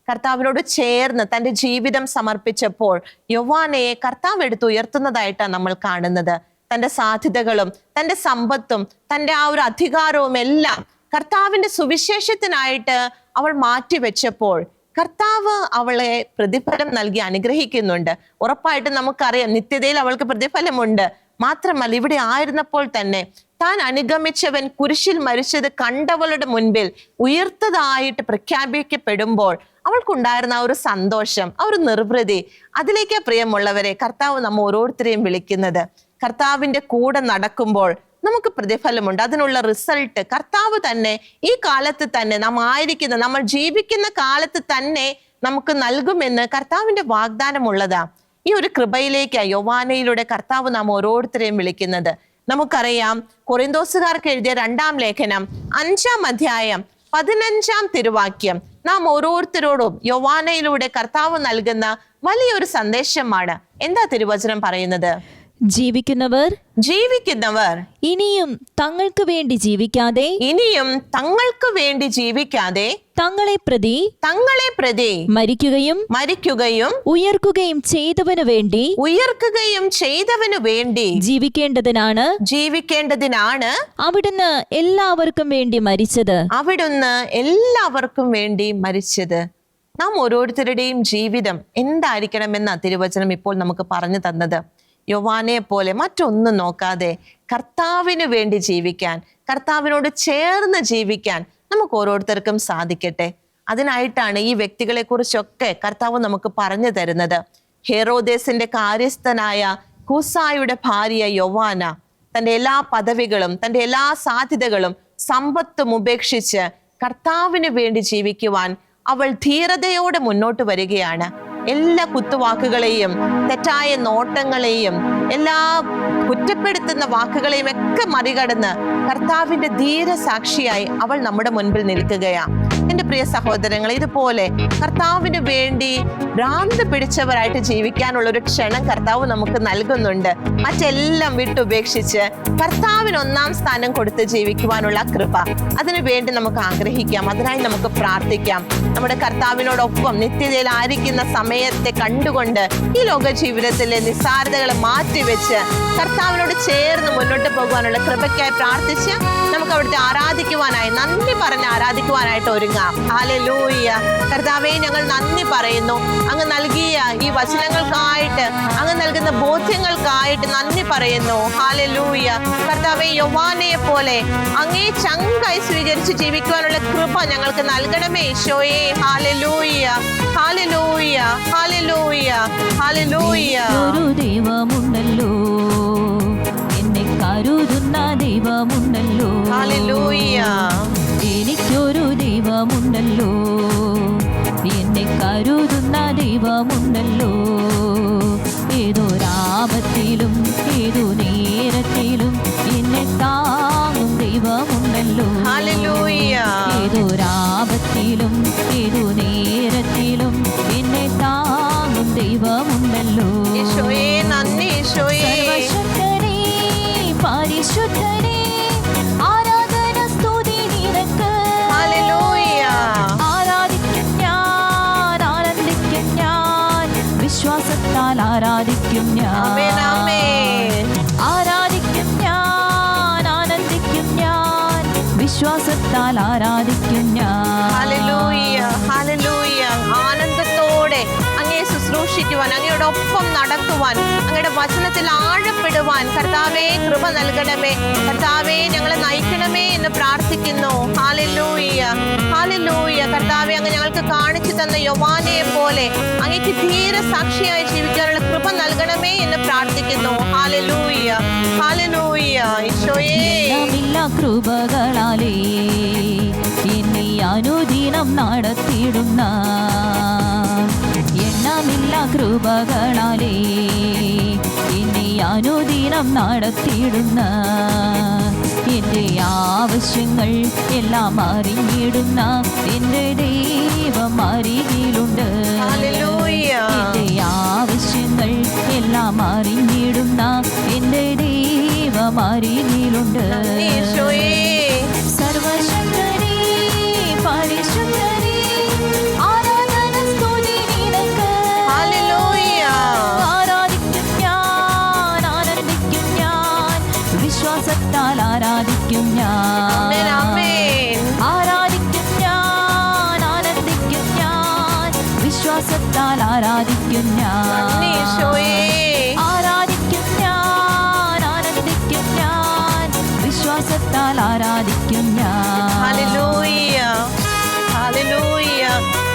കർത്താവിനോട് ചേർന്ന് തന്റെ ജീവിതം സമർപ്പിച്ചപ്പോൾ യോവാനയെ കർത്താവ് എടുത്ത് ഉയർത്തുന്നതായിട്ടാണ് നമ്മൾ കാണുന്നത്. തന്റെ സാധ്യതകളും തന്റെ സമ്പത്തും തന്റെ ആ ഒരു അധികാരവും എല്ലാം കർത്താവിന്റെ സുവിശേഷത്തിനായിട്ട് അവൾ മാറ്റിവെച്ചപ്പോൾ കർത്താവ് അവളെ പ്രതിഫലം നൽകി അനുഗ്രഹിക്കുന്നുണ്ട്. ഉറപ്പായിട്ടും നമുക്കറിയാം നിത്യതയിൽ അവൾക്ക് പ്രതിഫലമുണ്ട്. മാത്രമല്ല, ഇവിടെ ആയിരുന്നപ്പോൾ തന്നെ താൻ അനുഗമിച്ചവൻ കുരിശിൽ മരിച്ചത് കണ്ടവളുടെ മുൻപിൽ ഉയർത്തതായിട്ട് പ്രഖ്യാപിക്കപ്പെടുമ്പോൾ അവൾക്കുണ്ടായിരുന്ന ആ ഒരു സന്തോഷം, ആ ഒരു നിർവൃതി, അതിലേക്ക് പ്രിയമുള്ളവരെ കർത്താവ് നമ്മ ഓരോരുത്തരെയും വിളിക്കുന്നത്. കർത്താവിന്റെ കൂടെ നടക്കുമ്പോൾ നമുക്ക് പ്രതിഫലമുണ്ട്. അതിനുള്ള റിസൾട്ട് കർത്താവ് തന്നെ ഈ കാലത്ത് തന്നെ നമ്മൾ ജീവിക്കുന്ന കാലത്ത് തന്നെ നമുക്ക് നൽകുമെന്ന് കർത്താവിന്റെ വാഗ്ദാനമുള്ളതാ. ഈ ഒരു കൃപയിലേക്ക് യോവാനയിലൂടെ കർത്താവ് നാം ഓരോരുത്തരെയും വിളിക്കുന്നത്. നമുക്കറിയാം, കൊറിന്തോസുകാർക്ക് എഴുതിയ 2 ലേഖനം 5 അധ്യായം 15 തിരുവാക്യം നാം ഓരോരുത്തരോടും യോവാനയിലൂടെ കർത്താവ് നൽകുന്ന വലിയൊരു സന്ദേശമാണ്. എന്താ തിരുവചനം പറയുന്നത്? ജീവിക്കുന്നവർ ഇനിയും തങ്ങൾക്ക് വേണ്ടി ജീവിക്കാതെ തങ്ങളെ പ്രതി മരിക്കുകയും ഉയർക്കുകയും ചെയ്തവനു വേണ്ടി ജീവിക്കേണ്ടതിനാണ് അവിടുന്ന് എല്ലാവർക്കും വേണ്ടി മരിച്ചത്. നാം ഓരോരുത്തരുടെയും ജീവിതം എന്തായിരിക്കണമെന്ന തിരുവചനം ഇപ്പോൾ നമുക്ക് പറഞ്ഞു തന്നത്. യോവാനെ പോലെ മറ്റൊന്നും നോക്കാതെ കർത്താവിന് വേണ്ടി ജീവിക്കാൻ, കർത്താവിനോട് ചേർന്ന് ജീവിക്കാൻ നമുക്ക് ഓരോരുത്തർക്കും സാധിക്കട്ടെ. അതിനായിട്ടാണ് ഈ വ്യക്തികളെ കുറിച്ചൊക്കെ കർത്താവ് നമുക്ക് പറഞ്ഞു തരുന്നത്. ഹെറോദേസിന്റെ കാര്യസ്ഥനായ കൂസായുടെ ഭാര്യ യോവാന തന്റെ എല്ലാ പദവികളും തന്റെ എല്ലാ സാധ്യതകളും സമ്പത്തും ഉപേക്ഷിച്ച് കർത്താവിന് വേണ്ടി ജീവിക്കുവാൻ അവൾ ധീരതയോടെ മുന്നോട്ട് വരികയാണ്. എല്ലാ കുത്തുവാക്കുകളെയും തെറ്റായ നോട്ടങ്ങളെയും എല്ലാ കുറ്റപ്പെടുത്തുന്ന വാക്കുകളെയും ഒക്കെ മറികടന്ന് കർത്താവിന്റെ ധീരസാക്ഷിയായി അവൾ നമ്മുടെ മുൻപിൽ നിൽക്കുകയാണ്. എന്റെ പ്രിയ സഹോദരങ്ങളെ, ഇതുപോലെ കർത്താവിന് വേണ്ടി ഭ്രാന്ത് പിടിച്ചവരായിട്ട് ജീവിക്കാനുള്ള ഒരു ക്ഷണം കർത്താവ് നമുക്ക് നൽകുന്നുണ്ട്. മറ്റെല്ലാം വിട്ടുപേക്ഷിച്ച് കർത്താവിന് 1-ാം സ്ഥാനം കൊടുത്ത് ജീവിക്കുവാനുള്ള കൃപ, അതിനു വേണ്ടി നമുക്ക് ആഗ്രഹിക്കാം. അതിനായി നമുക്ക് പ്രാർത്ഥിക്കാം. നമ്മുടെ കർത്താവിനോടൊപ്പം നിത്യതയിൽ ആയിരിക്കുന്ന സമയത്തെ കണ്ടുകൊണ്ട് ഈ ലോക ജീവിതത്തിലെ നിസ്സാരതകളെ മാറ്റിവെച്ച് കർത്താവിനോട് ചേർന്ന് മുന്നോട്ട് പോകുവാനുള്ള കൃപയ്ക്കായി പ്രാർത്ഥിച്ച് നമുക്ക് അവിടുത്തെ ആരാധിക്കുവാനായി, നന്ദി പറഞ്ഞ് ആരാധിക്കുവാനായിട്ട് ഒരുങ്ങാം. ഒരുങ്ങാം. ഹല്ലേലൂയ. കർത്താവേ, ഞങ്ങൾ നന്ദി പറയുന്നു. അങ്ങ് നൽകിയ ഈ വചനങ്ങൾക്കായിട്ട്, അങ്ങ് നൽകുന്ന ബോധ്യങ്ങൾക്കായിട്ട് നന്ദി പറയുന്നു. ഹല്ലേലൂയ. കർത്താവേ, യോവാനയെ പോലെ അങ്ങേ ചങ്കായി സ്വീകരിച്ച് ജീവിക്കുവാനുള്ള കൃപ ഞങ്ങൾക്ക് നൽകണമേ ഈശോയേ. Hallelujah, hallelujah, hallelujah, hallelujah. ഒരു ദൈവമുണ്ടല്ലോ, എന്നെ കരുതുന്ന ദൈവമുണ്ടല്ലോ. ഹല്ലേലൂയ. എനിക്കൊരു ദൈവമുണ്ടല്ലോ, എന്നെ കരുതുന്ന ദൈവമുണ്ടല്ലോ. ഏതൊരാപത്തിലും ഏതു നേരത്തിലും എന്നെ താങ്ങും ദൈവമുണ്ടല്ലോ. ഹല്ലേലൂയ. ഏതൊരാപത്തിലും ഏതു നേരത്തിലും എന്നെ താങ്ങും ദൈവമുണ്ടല്ലോ. ഈശോയേ നന്ദി. ഈശോയേ സർവശക്തനേ, പരിശുദ്ധനേ, ആരാധന സ്തുതി നിനക്ക്. ഹല്ലേലൂയ. ആരാധിക്കും ഞാൻ, ആനന്ദിക്കും ഞാൻ, വിശ്വാസത്താൽ ആരാധിക്കും ഞാൻ. ആമേൻ, ആമേൻ. ആരാധിക്കും ഞാൻ, ആനന്ദിക്കും ഞാൻ, വിശ്വാസത്താൽ ആരാധിക്കും ഞാൻ. Hallelujah, hallelujah. ആനന്ദത്തോടെ അങ്ങയെ ശുശ്രൂഷിക്കുവാൻ, അങ്ങയോടൊപ്പം നടക്കുവാൻ, അങ്ങയുടെ വചനത്തിൽ ആഴപ്പെടുവാൻ കർത്താവേ കൃപ നൽകണമേ. കർത്താവേ, ഞങ്ങളെ നയിക്കണമേ എന്ന് പ്രാർത്ഥിക്കുന്നു. Hallelujah, hallelujah. കർത്താവേ, അങ്ങ് ഞങ്ങൾക്ക് കാണിച്ചു തന്ന യോവാനയെ പോലെ അങ്ങേക്ക് ധീര സാക്ഷിയായി ജീവിക്കാനുള്ള കൃപ നൽകണമേ എന്ന് പ്രാർത്ഥിക്കുന്നു. Hallelujah, hallelujah. ഈശോയേ എണ്ണമില്ല കൃപകളാലേ എന്നെ അനുദിനം നടത്തിയിടുന്ന, എണ്ണമില്ല കൃപകളാലേ എന്നെ അനുദിനം നടത്തിയിടുന്ന, എൻ്റെ ആവശ്യങ്ങൾ എല്ലാം അറിഞ്ഞിടുന്ന എൻ്റെ ദൈവം അരികിലുണ്ട്. ഹല്ലേലൂയ. എൻ്റെ ആവശ്യങ്ങൾ എല്ലാം അറിഞ്ഞിടുന്ന എൻ്റെ ദൈവം അരികിലുണ്ട്. ഈശോയേ സർവശക്തനേ, പരിശുദ്ധനേ, ആരാധന സ്തുതി നിനക്ക്. ഹല്ലേലൂയ. ആരാധിക്കും ഞാൻ, ആനന്ദിക്കും ഞാൻ, വിശ്വാസത്താൽ ആരാധിക്കും ആമേൻ, ഞാൻ. ആമേൻ. ആരാധിക്കും ഞാൻ, ആനന്ദിക്കും ഞാൻ, വിശ്വാസത്താൽ ആരാധിക്കും നന്ദി ഞാൻ. ഈശോയേ. ആരാധിക്കും ഞാൻ, ആനന്ദിക്കും ഞാൻ, വിശ്വാസത്താൽ ആരാധിക്കും ഞാൻ. Hallelujah, hallelujah.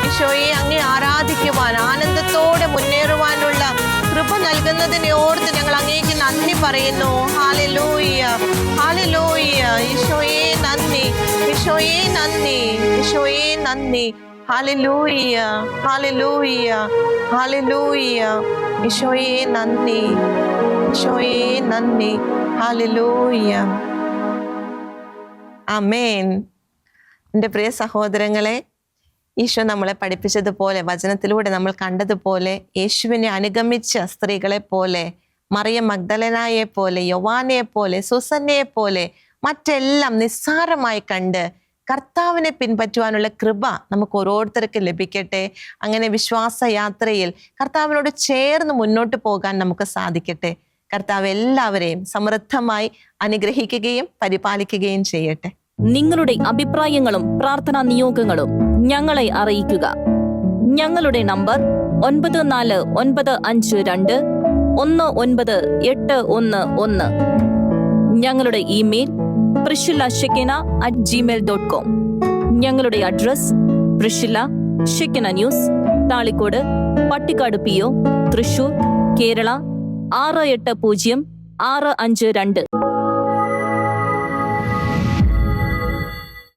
ഈശോയെ, അങ്ങേ ആരാധിക്കുവാൻ, ആനന്ദത്തോടെ മുന്നേറുവാനുള്ള കൃപ നൽകുന്നതിനെ ഓർത്ത് ഞങ്ങൾ അങ്ങേക്ക് നന്ദി പറയുന്നു. Hallelujah, hallelujah. ഈശോയെ നന്ദി, ഈശോയെ നന്ദി, ഈശോയെ നന്ദി. Hallelujah, hallelujah, hallelujah. ഈശോയെ നന്ദി, ഈശോയെ നന്ദി. ഹല്ലേലൂയ. ആമേൻ. എൻ്റെ പ്രിയ സഹോദരങ്ങളെ, ഈശോ നമ്മളെ പഠിപ്പിച്ചതുപോലെ, വചനത്തിലൂടെ നമ്മൾ കണ്ടതുപോലെ, യേശുവിനെ അനുഗമിച്ച സ്ത്രീകളെ പോലെ, മറിയം മഗ്ദലനായെ പോലെ, യോവാനയെ പോലെ, സുസന്നയെ പോലെ മറ്റെല്ലാം നിസ്സാരമായി കണ്ട് കർത്താവിനെ പിൻപറ്റുവാനുള്ള കൃപ നമുക്ക് ഓരോരുത്തർക്കും ലഭിക്കട്ടെ. അങ്ങനെ വിശ്വാസ യാത്രയിൽ കർത്താവിനോട് ചേർന്ന് മുന്നോട്ട് പോകാൻ നമുക്ക് സാധിക്കട്ടെ. കർത്താവ് എല്ലാവരെയും സമൃദ്ധമായി അനുഗ്രഹിക്കുകയും പരിപാലിക്കുകയും ചെയ്യട്ടെ. നിങ്ങളുടെ അഭിപ്രായങ്ങളും പ്രാർത്ഥനാ നിയോഗങ്ങളും ഞങ്ങളെ അറിയിക്കുക. ഞങ്ങളുടെ നമ്പർ 9495219811. ഞങ്ങളുടെ ഇമെയിൽ priscilla@gmail.com. ഞങ്ങളുടെ address പ്രിഷില്ല Shekinah news, Thalikkode, Pattikkad PO, Thrissur, Kerala 680652.